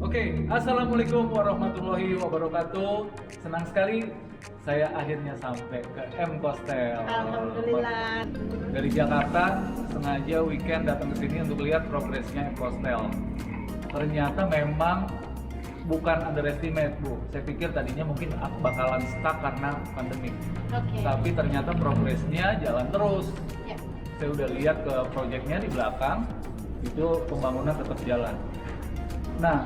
Oke, Assalamualaikum warahmatullahi wabarakatuh. Senang sekali saya akhirnya sampai ke M Kostel. Alhamdulillah. Dari Jakarta, sengaja weekend datang ke sini untuk lihat progresnya M Kostel. Ternyata memang bukan underestimate, Bu. Saya pikir tadinya mungkin bakalan stuck karena pandemi. Oke. Tapi ternyata progresnya jalan terus. Ya. Saya udah lihat ke proyeknya di belakang, itu pembangunan tetap jalan. Nah,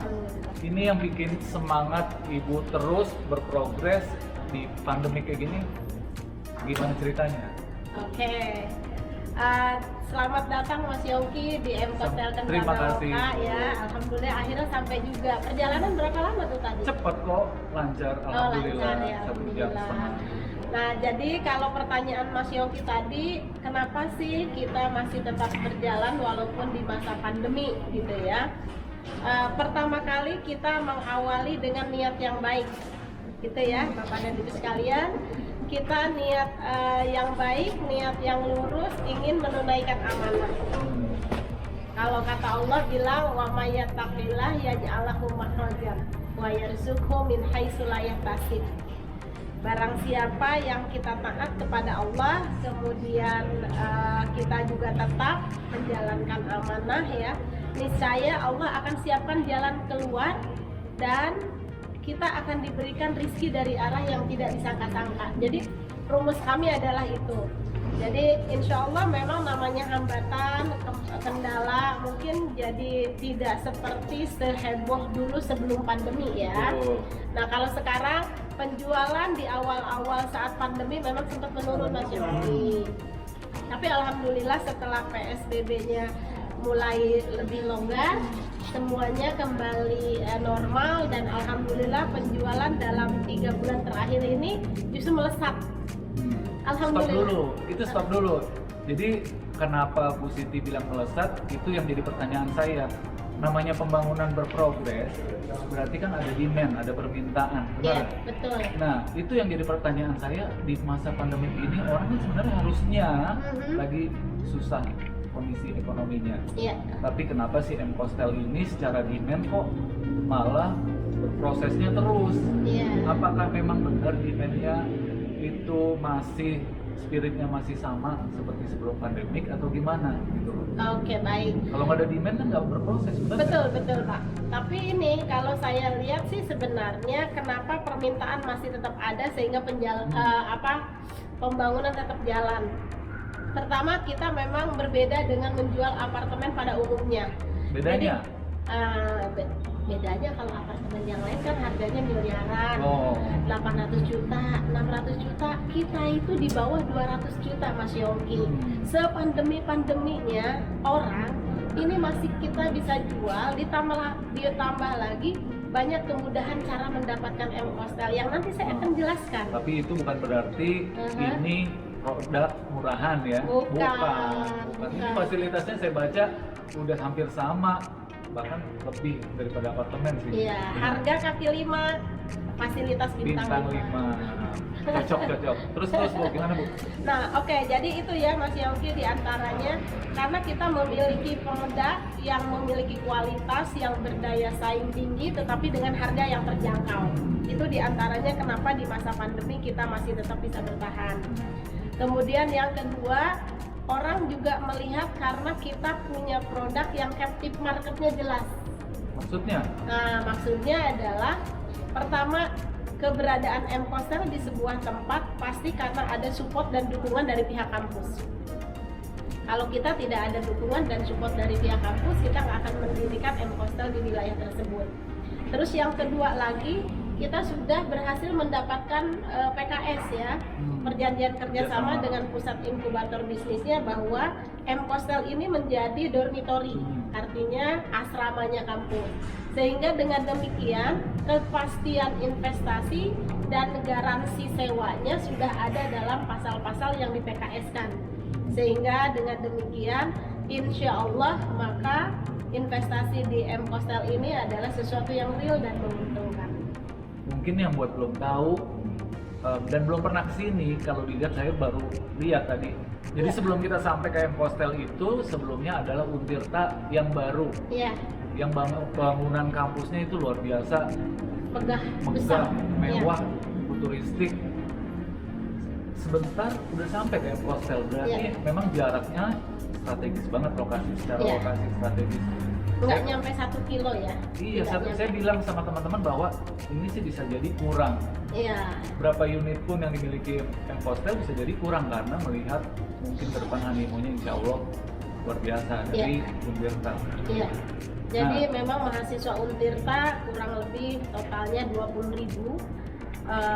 ini yang bikin semangat Ibu terus berprogres di pandemi kayak gini. Gimana ceritanya? Oke. Selamat datang Mas Yongki di M Kostel Terima kasih. ya. Alhamdulillah akhirnya sampai juga. Perjalanan berapa lama tuh tadi? Cepet kok, lancar. Alhamdulillah. Lancar ya, 1 jam setengah. Nah, jadi kalau pertanyaan Mas Yongki tadi, kenapa sih kita masih tetap berjalan walaupun di masa pandemi gitu ya? Pertama kali kita mengawali dengan niat yang baik, gitu ya, Bapak dan Ibu sekalian. Kita niat yang baik, niat yang lurus, ingin menunaikan amanah. Kalau kata Allah bilang, wa may yattaqillah yaj'al lahu makhrajan wa yarzuqhu min haitsu la yahtasib. Barang siapa yang kita taat kepada Allah, kemudian kita juga tetap menjalankan amanah ya, niscaya Allah akan siapkan jalan keluar dan kita akan diberikan rizki dari arah yang tidak disangka-sangka. Jadi rumus kami adalah itu. Jadi insya Allah memang namanya hambatan, kendala mungkin jadi tidak seperti seheboh dulu sebelum pandemi ya. Nah kalau sekarang penjualan di awal-awal saat pandemi memang sempat menurun Mas Yogi. Tapi alhamdulillah setelah PSBB-nya mulai lebih longgar, semuanya kembali normal dan alhamdulillah penjualan dalam 3 bulan terakhir ini justru melesat. Alhamdulillah. Stop dulu. Jadi kenapa Bu Siti bilang melesat? Itu yang jadi pertanyaan saya. Namanya pembangunan berprogres, berarti kan ada demand, ada permintaan, benar? Iya, betul. Nah, itu yang jadi pertanyaan saya di masa pandemi ini, orang kan sebenarnya harusnya lagi susah kondisi ekonominya. Iya. Tapi kenapa sih M Kostel ini secara demand kok malah prosesnya terus? Iya. Apakah memang benar demandnya itu masih spiritnya masih sama seperti sebelum pandemik atau gimana gitu? Oke, baik. Kalau nggak ada demand kan nggak berproses, Betul Pak. Tapi ini kalau saya lihat sih sebenarnya kenapa permintaan masih tetap ada sehingga pembangunan tetap jalan. Pertama, kita memang berbeda dengan menjual apartemen pada umumnya. Bedanya? Jadi, bedanya kalau apartemen yang lain kan harganya miliaran, 800 juta, 600 juta, kita itu di bawah 200 juta Mas Yongki. Sepandemi-pandeminya orang ini masih kita bisa jual, ditambah lagi banyak kemudahan cara mendapatkan M Kostel yang nanti saya akan jelaskan. Tapi itu bukan berarti ini produk murahan ya? Bukan. Ini fasilitasnya saya baca udah hampir sama, bahkan lebih daripada apartemen sih. Iya, harga kaki 5, fasilitas bintang 5. Cocok. Terus Bu, gimana Bu? Nah, oke, jadi itu ya Mas Yongki diantaranya karena kita memiliki produk yang memiliki kualitas yang berdaya saing tinggi tetapi dengan harga yang terjangkau. Itu diantaranya kenapa di masa pandemi kita masih tetap bisa bertahan. Kemudian yang kedua, orang juga melihat karena kita punya produk yang captive marketnya jelas. Maksudnya? Nah, maksudnya adalah pertama, keberadaan M Kostel di sebuah tempat pasti karena ada support dan dukungan dari pihak kampus. Kalau kita tidak ada dukungan dan support dari pihak kampus, kita nggak akan mendirikan M Kostel di wilayah tersebut. Terus yang kedua lagi, kita sudah berhasil mendapatkan PKS ya, perjanjian kerjasama dengan pusat inkubator bisnisnya bahwa M Kostel ini menjadi dormitory, artinya asramanya kampus. Sehingga dengan demikian kepastian investasi dan garansi sewanya sudah ada dalam pasal-pasal yang di PKS-kan. Sehingga dengan demikian insya Allah maka investasi di M Kostel ini adalah sesuatu yang real dan menguntungkan. Mungkin yang buat belum tahu dan belum pernah kesini, kalau dilihat saya baru lihat tadi. Jadi sebelum kita sampai ke M Kostel itu sebelumnya adalah Untirta yang baru. Iya. yang bangunan kampusnya itu luar biasa, Megah, besar. megah, mewah, futuristik. Sebentar udah sampai ke Hostel, berarti memang jaraknya strategis banget, lokasi secara lokasi strategis. Nggak nyampe 1 kilo ya? Iya, Tidak saya bilang sama teman-teman bahwa ini sih bisa jadi kurang. Iya. Berapa unit pun yang dimiliki Hostel bisa jadi kurang karena melihat mungkin ke depan animonya insya Allah luar biasa dari Untirta. Iya. Jadi memang mahasiswa Untirta kurang lebih totalnya 20.000.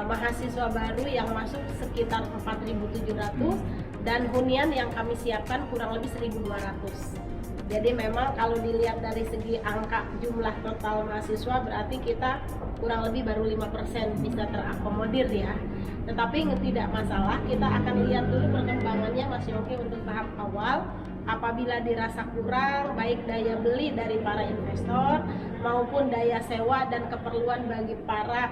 Mahasiswa baru yang masuk sekitar 4.700 dan hunian yang kami siapkan kurang lebih 1.200. Jadi memang kalau dilihat dari segi angka jumlah total mahasiswa berarti kita kurang lebih baru 5% bisa terakomodir ya. Tetapi tidak masalah, kita akan lihat dulu perkembangannya Mas Yongki untuk tahap awal. Apabila dirasa kurang baik daya beli dari para investor maupun daya sewa dan keperluan bagi para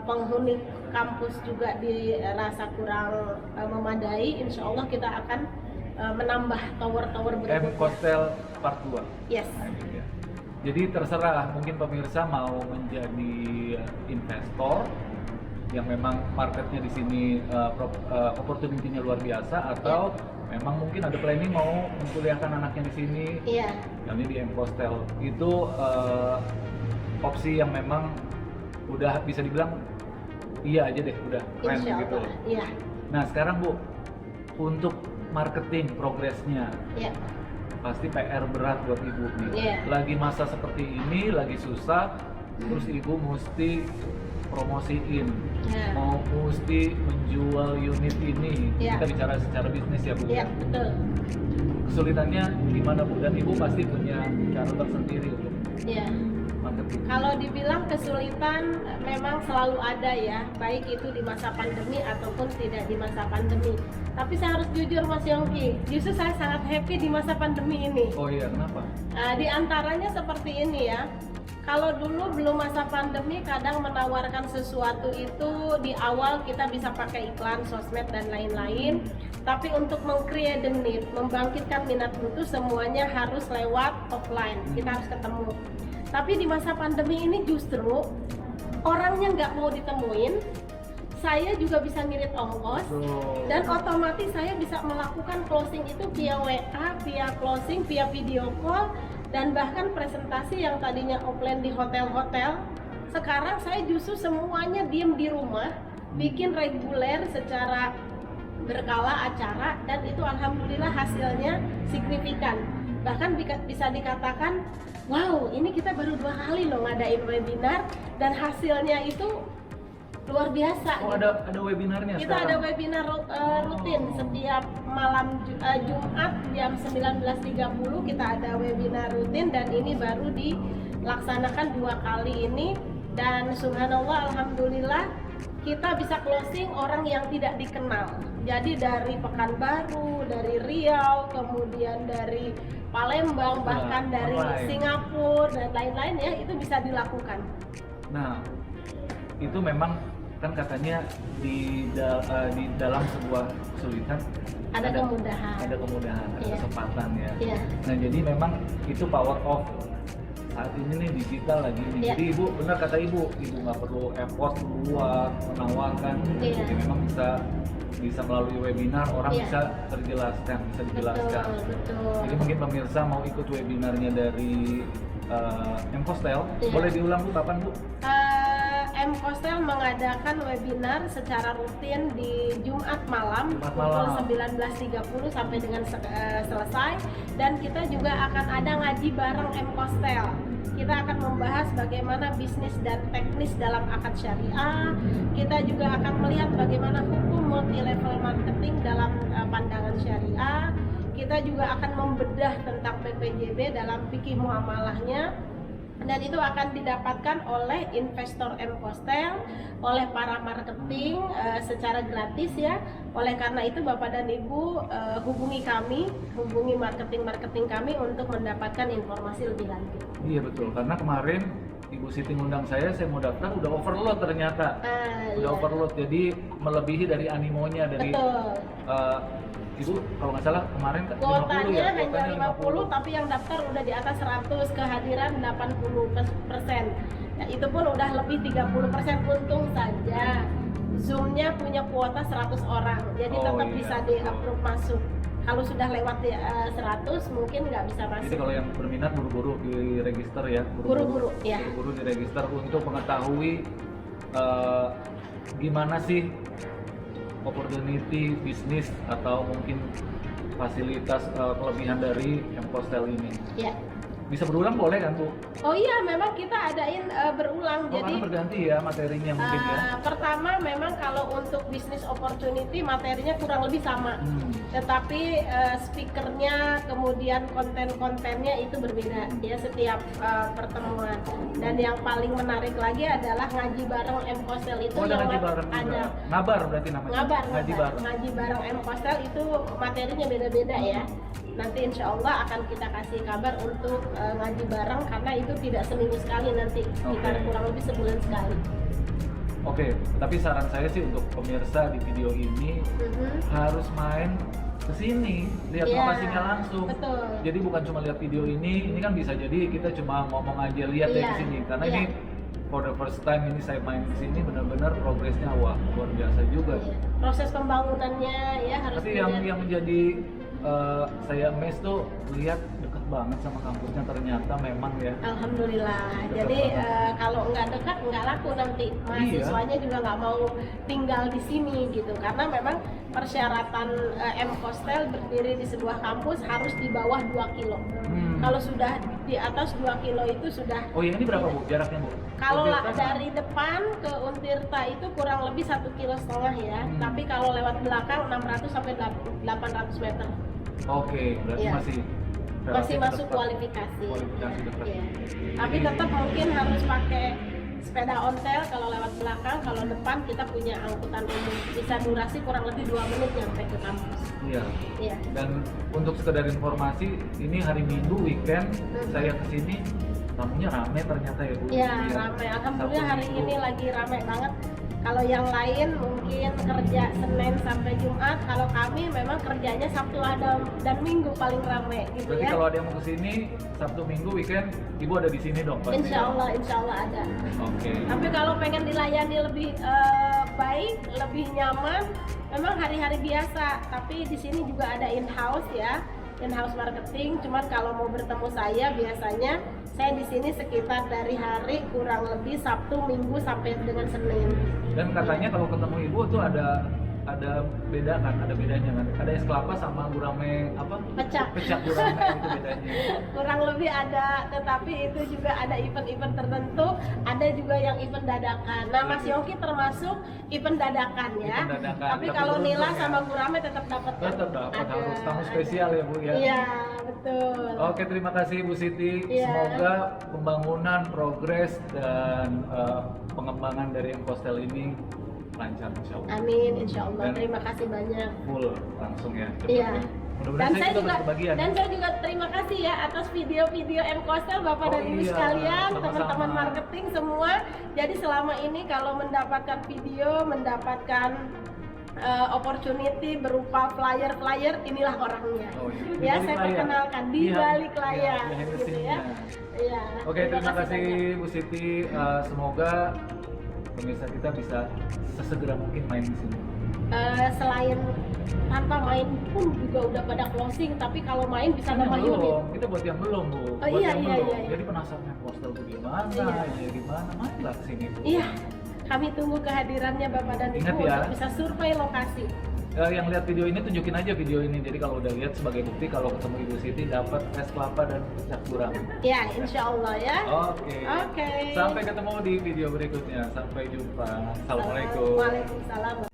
penghuni kampus juga dirasa kurang memadai, insya Allah kita akan menambah tower-tower berikutnya. Hostel Part 2. Yes. Jadi terserah, mungkin pemirsa mau menjadi investor yang memang marketnya di sini opportunity-nya luar biasa, atau memang mungkin ada planning mau menkuliahkan anaknya di sini. Iya. Kami di Hostel itu opsi yang memang udah bisa dibilang iya aja deh, udah keren gitu. Iya. Nah sekarang Bu, untuk marketing progresnya, pasti PR berat buat Ibu nih. Lagi masa seperti ini, lagi susah, terus Ibu mesti promosiin, mau mesti menjual unit ini. Kita bicara secara bisnis ya Bu. Iya, betul. Kesulitannya gimana Bu? Dan Ibu pasti punya cara tersendiri untuk marketing. Kalau dibilang kesulitan memang selalu ada ya, baik itu di masa pandemi ataupun tidak di masa pandemi. Tapi saya harus jujur Mas Yongki, justru saya sangat happy di masa pandemi ini. Oh iya, kenapa? Di antaranya seperti ini ya. Kalau dulu belum masa pandemi, kadang menawarkan sesuatu itu di awal kita bisa pakai iklan, sosmed dan lain-lain. Tapi untuk meng-create the need, membangkitkan minat itu semuanya harus lewat offline. Kita harus ketemu. Tapi di masa pandemi ini justru orangnya nggak mau ditemuin, saya juga bisa ngirit ongkos, dan otomatis saya bisa melakukan closing itu via WA, via closing, via video call, dan bahkan presentasi yang tadinya offline di hotel-hotel, sekarang saya justru semuanya diem di rumah, bikin reguler secara berkala acara, dan itu alhamdulillah hasilnya signifikan. Bahkan bisa dikatakan, wow, ini kita baru 2 kali loh ngadain webinar dan hasilnya itu luar biasa. Oh, gitu. ada webinarnya Kita sekarang? ada webinar rutin setiap malam Jumat jam 19.30 kita ada webinar rutin, dan ini baru dilaksanakan 2 kali ini, dan subhanallah alhamdulillah kita bisa closing orang yang tidak dikenal. Jadi dari Pekanbaru, dari Riau, kemudian dari Palembang, bahkan dari Singapura dan lain-lain ya, itu bisa dilakukan. Nah, itu memang kan katanya di dalam sebuah kesulitan ada kemudahan, ada kesempatan ya. Nah, jadi memang itu power of saat ini nih, digital lagi nih. Jadi Ibu, benar kata Ibu nggak perlu effort keluar menawarkan. Jadi memang bisa melalui webinar orang bisa dijelaskan. Betul. Jadi mungkin pemirsa mau ikut webinarnya dari Hostel, boleh diulang Bu, kapan Bu? Hostel mengadakan webinar secara rutin di Jumat malam pukul 19.30 sampai dengan selesai, dan kita juga akan ada ngaji bareng Hostel. Kita akan membahas bagaimana bisnis dan teknis dalam akad syariah. Kita juga akan melihat bagaimana hukum multi level marketing dalam pandangan syariah. Kita juga akan membedah tentang PPJB dalam fikih muamalahnya, dan itu akan didapatkan oleh investor Hostel, oleh para marketing secara gratis ya. Oleh karena itu Bapak dan Ibu hubungi kami, hubungi marketing kami untuk mendapatkan informasi lebih lanjut. Iya betul, karena kemarin Ibu Siti ngundang saya mau daftar, udah overload ternyata. Overload, jadi melebihi dari animonya, dari Ibu kalau nggak salah kemarin 50 Kuotanya ya? hanya 50, tapi yang daftar udah di atas 100, kehadiran 80%. Ya, itu pun udah lebih 30%, untung saja. Zoom-nya punya kuota 100 orang, jadi Oh, tetap iya. bisa di-approve masuk. Kalau sudah lewat 100 mungkin nggak bisa Jadi masuk. kalau yang berminat buru-buru di register ya, Buru-buru, ya. Buru-buru di register untuk mengetahui gimana sih opportunity bisnis atau mungkin fasilitas kelebihan dari Mpostel ini. Ya. Bisa berulang boleh kan Bu? Oh iya, memang kita adain berulang. Oh, Jadi karena berganti ya materinya mungkin ya. pertama memang kalau untuk business opportunity materinya kurang lebih sama. Tetapi speakernya kemudian konten-kontennya itu berbeda ya setiap pertemuan. Dan yang paling menarik lagi adalah ngaji bareng Mpostel itu Oh, ada yang ngaji bareng ada juga. Ngabar berarti namanya. Ngaji bareng. ngaji bareng Mpostel itu materinya beda-beda ya. Nanti insya Allah akan kita kasih kabar untuk ngaji bareng karena itu tidak seminggu sekali, nanti sekitar Oke. kurang lebih sebulan sekali. Oke, tapi saran saya sih untuk pemirsa di video ini harus main ke sini, lihat Iya, lokasinya langsung. betul. Jadi bukan cuma lihat video ini kan bisa jadi kita cuma ngomong aja lihat dari Iya, sini. Karena iya. ini for the first time ini saya main di sini benar-benar progresnya wah luar biasa juga. Iya. Proses pembangunannya ya harus Tapi dilihat. yang menjadi saya amazed tuh lihat dekat banget sama kampusnya ternyata memang ya. Alhamdulillah. Dekat Jadi banget. kalau nggak dekat nggak laku nanti. Mahasiswanya juga nggak mau tinggal di sini gitu. Karena memang persyaratan Mpostel berdiri di sebuah kampus harus di bawah 2 kilo. Kalau sudah di atas 2 kilo itu sudah. Oh ya ini berapa Bu jaraknya Bu? Kalau Untirta dari depan ke Untirta itu kurang lebih 1,5 kilo ya. Tapi kalau lewat belakang 600 sampai 800 meter. Oke, berarti Iya. masih Masih relatif masuk dekat. kualifikasi. Kualifikasi dekat. Iya. Tapi tetap mungkin harus pakai sepeda ontel kalau lewat belakang, kalau depan kita punya angkutan umum. Bisa durasi kurang lebih 2 menit nyampe ke kampus. Iya. Iya. Dan untuk sekedar informasi, ini hari Minggu weekend saya kesini tamunya rame ternyata ya Bu. Iya, ramai. Alhamdulillah Sabtu hari Minggu. ini lagi ramai banget. Kalau yang lain mungkin kerja Senin sampai Jumat, kalau kami memang kerjanya Sabtu dan Minggu paling ramai gitu Berarti ya. kalau ada yang mau kesini Sabtu Minggu weekend, Ibu ada di sini dong pasti. Insya Allah ada. Oke. Tapi kalau pengen dilayani lebih baik, lebih nyaman, memang hari-hari biasa. Tapi di sini juga ada in-house ya, in-house marketing. Cuman kalau mau bertemu saya biasanya saya di sini sekitar dari hari kurang lebih Sabtu, Minggu sampai dengan Senin. Dan katanya kalau ketemu Ibu tuh ada beda kan, ada bedanya kan. Ada es kelapa sama gurame apa? Pecak. Pecak gurame itu bedanya. Kurang lebih ada, tetapi itu juga ada event-event tertentu, ada juga yang event dadakan. Nah, Mas Yongki termasuk event dadakan ya. Event dadakan. Tapi Tapi kalau beruntung Nila ya. sama Gurame tetap dapat. Tetap dapat Ada. harus tamu spesial ya Bu ya. Iya, betul. Oke, terima kasih Bu Siti. Iya. Semoga pembangunan, progres dan pengembangan dari Mpostel ini lancar insya Allah. Amin, insya Allah. Dan Terima kasih banyak. Full langsung ya. Iya. Mudah-mudahan saya juga berkebagian. dan saya juga terima kasih ya atas video-video Mpostel Bapak Oh dan Ibu iya, sekalian, sama-sama. teman-teman marketing semua. Jadi selama ini kalau mendapatkan video, mendapatkan opportunity berupa flyer, inilah orangnya. Oh, iya. Di Ya, balik saya layar. perkenalkan di Iya, balik iya, layar, behind the gitu ya. scene-nya. Iya. Oke, terima kasih banyak. Bu Siti. Semoga pemirsa kita bisa sesegera mungkin main di sini. Selain tanpa main pun juga udah pada closing, tapi kalau main bisa Kan yang nambah unit. belum, kita buat yang belum Bu. Oh, Buat iya, yang iya, belum. iya, iya. Jadi penasaran Mpostel Bu di mana, Iya. ya di mana, marilah ke sini Bu. Iya, kami tunggu kehadirannya Bapak dan Ingat Ibu ya. untuk bisa survei lokasi. Yang lihat video ini tunjukin aja video ini. Jadi kalau udah lihat sebagai bukti kalau ketemu Ibu Siti dapat es kelapa dan pecak gurame. Ya, insya Allah ya. Oke. Oke. Sampai ketemu di video berikutnya. Sampai jumpa. Assalamualaikum. Waalaikumsalam.